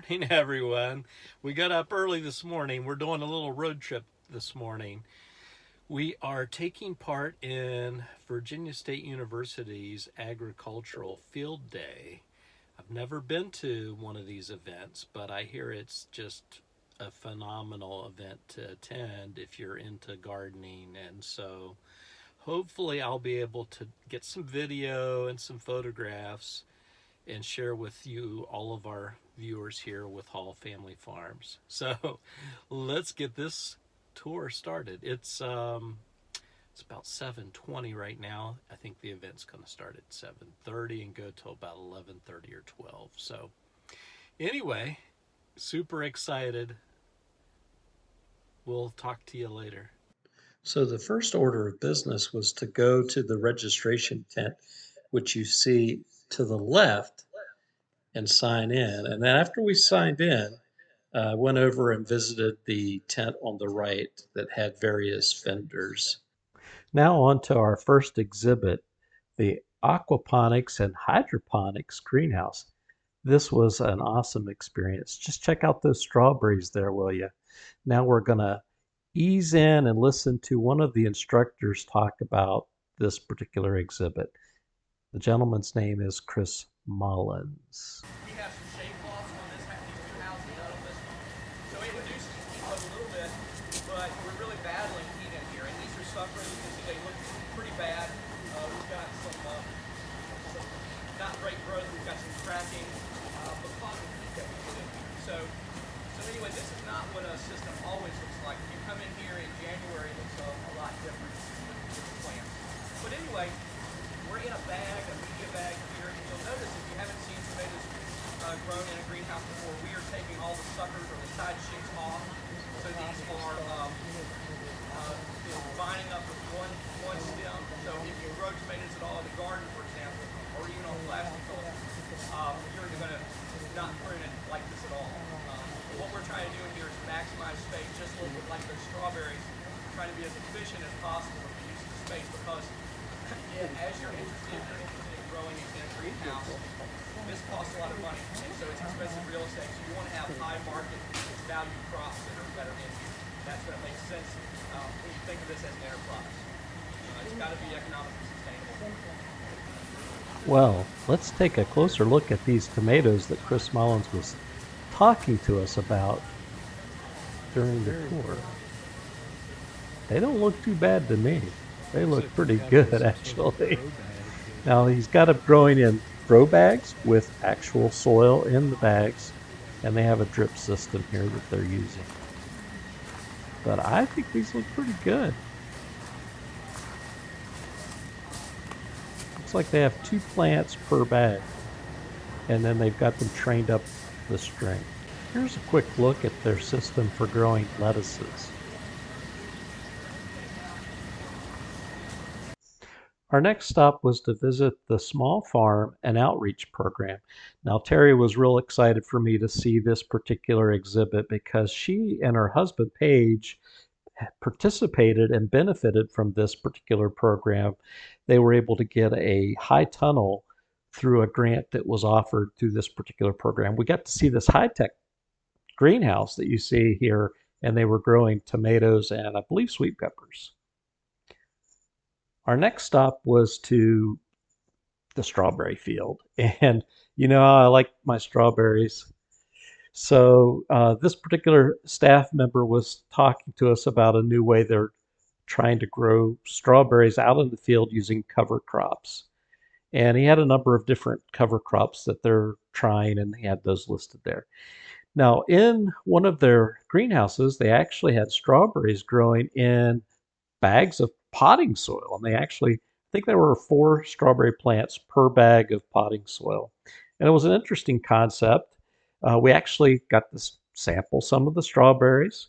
morning, everyone. We got up early this morning. We're doing a little road trip this morning. We are taking part in Virginia State University's Agricultural Field Day. I've never been to one of these events, but I hear it's just a phenomenal event to attend if you're into gardening. And so hopefully I'll be able to get some video and some photographs and share with you, all of our viewers here with Hall Family Farms. So let's get this tour started. It's about 7:20 right now. I think the event's going to start at 7:30 and go till about 11:30 or 12. So anyway, super excited. We'll talk to you later. So the first order of business was to go to the registration tent, which you see to the left, and sign in. And then after we signed in, went over and visited the tent on the right that had various vendors. Now on to our first exhibit, the Aquaponics and Hydroponics greenhouse. This was an awesome experience. Just check out those strawberries there, will you? Now we're going to ease in and listen to one of the instructors talk about this particular exhibit. The gentleman's name is Chris Mullins. We have some shade cloths on these two houses out of this one. So it reduces the heat load a little bit, but we're really battling heat in here. And these are suffering. You can see they look pretty bad. We've got some not great growth. We've got some cracking because of the heat that we put in here. So anyway, this is not what a system always looks like. If you come in here in January, it looks a lot different with the plants. But anyway, we're in a bag, a media bag here, and you'll notice if you haven't seen tomatoes grown in a greenhouse before, we are taking all the suckers or the side shoots off. So these are lining up with one stem. So if you grow tomatoes at all in the garden, for example, or even on plastic film, you're going to not prune it like this at all. What we're trying to do in here is maximize space, just a little bit like those strawberries, trying to be as efficient as possible with the use of the space, because as you're interested in growing in a greenhouse, this costs a lot of money, and so it's expensive real estate. So you want to have high market value crops that are in here. That's what makes sense when you think of this as an enterprise. It's got to be economically sustainable. Well, let's take a closer look at these tomatoes that Chris Mullins was talking to us about during the tour. They don't look too bad to me. They look pretty good, actually. Now he's got them growing in grow bags with actual soil in the bags, and they have a drip system here that they're using. But I think these look pretty good. Looks like they have 2 plants per bag, and then they've got them trained up the string. Here's a quick look at their system for growing lettuces. Our next stop was to visit the small farm and outreach program. Now, Terry was real excited for me to see this particular exhibit because she and her husband, Paige, participated and benefited from this particular program. They were able to get a high tunnel through a grant that was offered through this particular program. We got to see this high-tech greenhouse that you see here, and they were growing tomatoes and I believe sweet peppers. Our next stop was to the strawberry field, and you know I like my strawberries. So this particular staff member was talking to us about a new way they're trying to grow strawberries out in the field using cover crops. And he had a number of different cover crops that they're trying, and he had those listed there. Now, in one of their greenhouses, they actually had strawberries growing in bags of potting soil. And I think there were 4 strawberry plants per bag of potting soil. And it was an interesting concept. We actually got to sample some of the strawberries.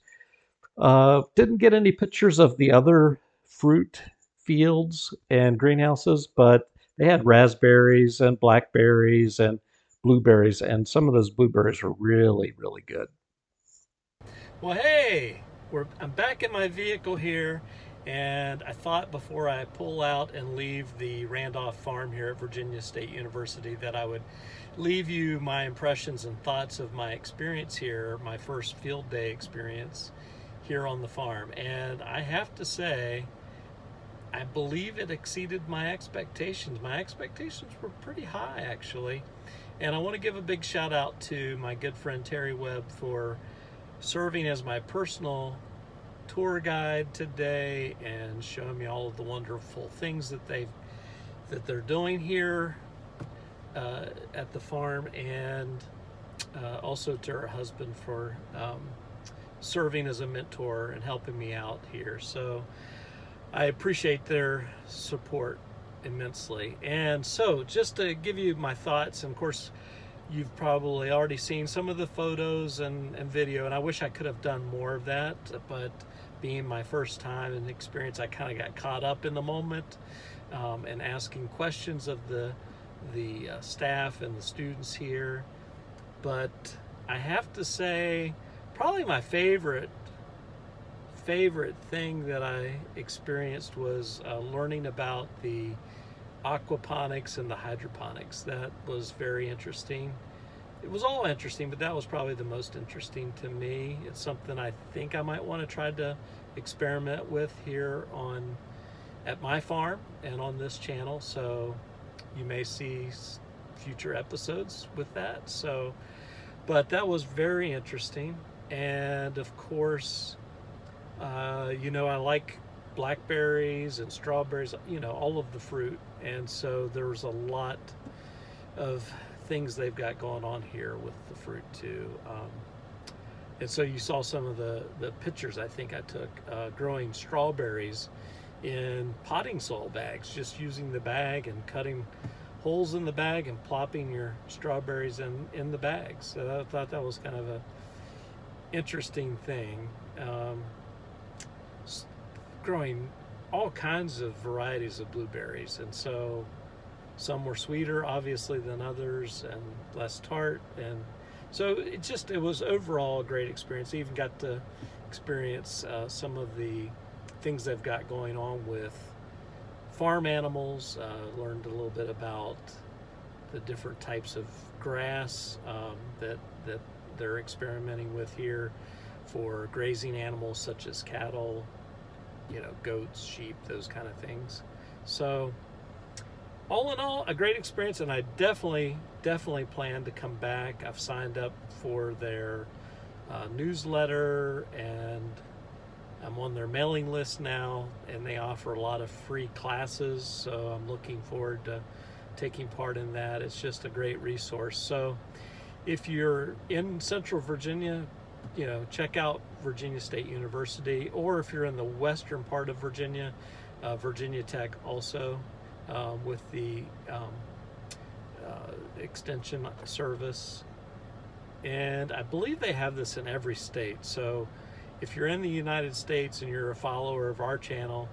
Didn't get any pictures of the other fruit fields and greenhouses, but they had raspberries and blackberries and blueberries, and some of those blueberries were really, really good. Well, hey, I'm back in my vehicle here, And I thought before I pull out and leave the Randolph farm here at Virginia State University that I would leave you my impressions and thoughts of my experience here, my first field day experience here on the farm. And I have to say, I believe it exceeded my expectations. My expectations were pretty high, actually. And I want to give a big shout out to my good friend Terry Webb for serving as my personal tour guide today and showing me all of the wonderful things that they're doing here at the farm, and also to her husband for serving as a mentor and helping me out here. So I appreciate their support immensely. And so just to give you my thoughts, and of course you've probably already seen some of the photos and video, and I wish I could have done more of that, but being my first time and experience, I kind of got caught up in the moment and asking questions of the staff and the students here. But I have to say, probably my favorite thing that I experienced was learning about the aquaponics and the hydroponics. That was very interesting. It was all interesting, but that was probably the most interesting to me. It's something I think I might want to try to experiment with here at my farm and on this channel. So you may see future episodes with that. So, but that was very interesting. And of course, I like blackberries and strawberries, all of the fruit. And so there's a lot of things they've got going on here with the fruit too. And so you saw some of the pictures I think I took growing strawberries in potting soil bags, just using the bag and cutting holes in the bag and plopping your strawberries in the bags. So I thought that was kind of a interesting thing. Growing all kinds of varieties of blueberries, and so some were sweeter obviously than others and less tart, and so it was overall a great experience. I even got to experience some of the things they've got going on with farm animals. Learned a little bit about the different types of grass that they're experimenting with here for grazing animals such as cattle, goats, sheep, those kind of things. So all in all, a great experience, and I definitely plan to come back. I've signed up for their newsletter, and I'm on their mailing list now, and they offer a lot of free classes, so I'm looking forward to taking part in that. It's just a great resource. So if you're in Central Virginia, check out Virginia State University, or if you're in the western part of Virginia, Virginia Tech also, with the extension service. And I believe they have this in every state. So if you're in the United States and you're a follower of our channel,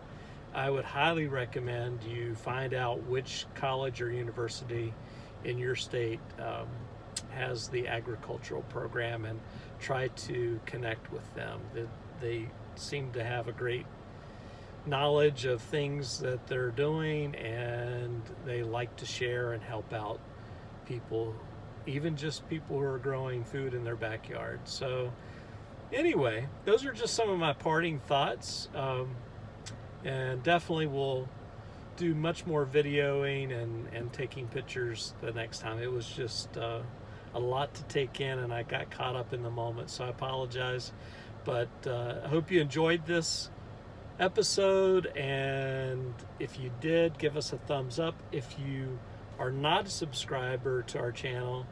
I would highly recommend you find out which college or university in your state has the agricultural program and try to connect with them. They seem to have a great knowledge of things that they're doing, and they like to share and help out people, even just people who are growing food in their backyard. So anyway, those are just some of my parting thoughts, and definitely will do much more videoing and taking pictures the next time. It was just a lot to take in, and I got caught up in the moment, so I apologize. But I hope you enjoyed this episode, and if you did, give us a thumbs up. If you are not a subscriber to our channel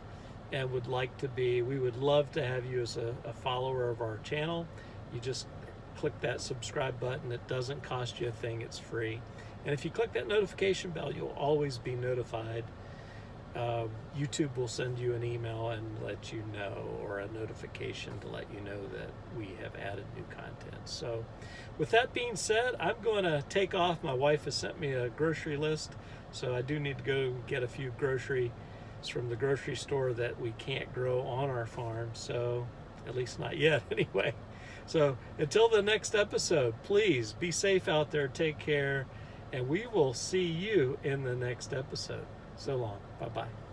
and would like to be, we would love to have you as a follower of our channel. You just click that subscribe button. It doesn't cost you a thing, it's free. And if you click that notification bell, you'll always be notified. YouTube will send you an email and let you know, or a notification to let you know that we have added new content. So with that being said, I'm going to take off. My wife has sent me a grocery list, so I do need to go get a few groceries from the grocery store that we can't grow on our farm, so at least not yet anyway. So until the next episode, please be safe out there, take care, and we will see you in the next episode. So long. Bye bye.